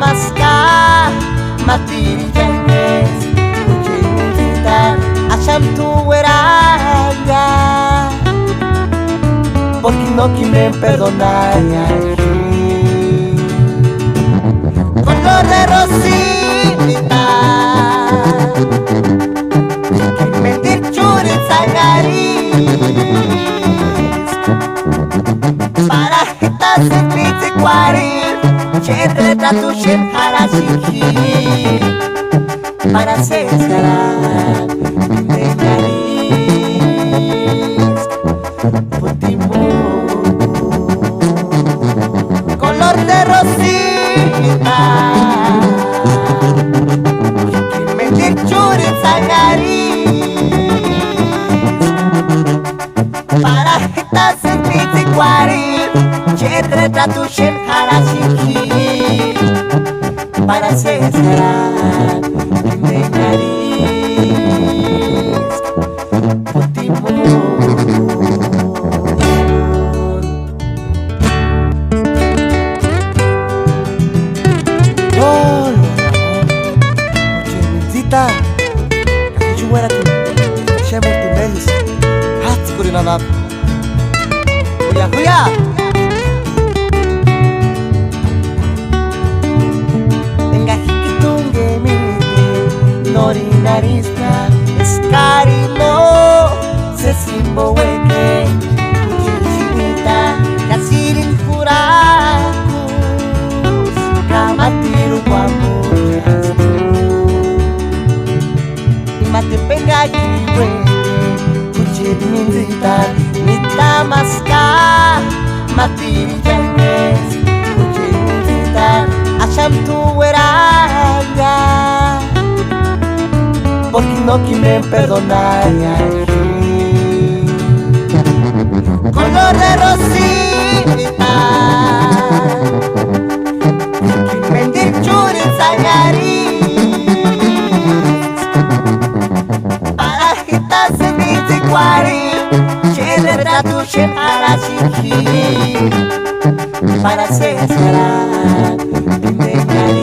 Namaskar Matiri Yanges Kuchinitar Asham tu weraya Porque no quieren perdonar color de rosita que mentir churi sangaris para hitas en kriti kwarir chetre tratu shen harashiki para cesar de nariz putimu color de rosita que mentir churi sangaris para hitas en kriti kwarir chetre tratu shen harashiki para cesar de nariz putimu Kasi juwera tu siya multimelis hati ko rin nanap Huya huya Tenga hikitunge miti Nori narista Eskari no Se simbo weke Kuchichinita Kasirin furakus Kamatiru kwa mujas Mate penga kiwe Kuchir minzitan Nita maska Matiri yanges Kuchir minzitan Asham tu weraya Porque no quieren perdonar color de rosita que mentir churi sangaris Chetre tratu shen harashiki para cesar de nariz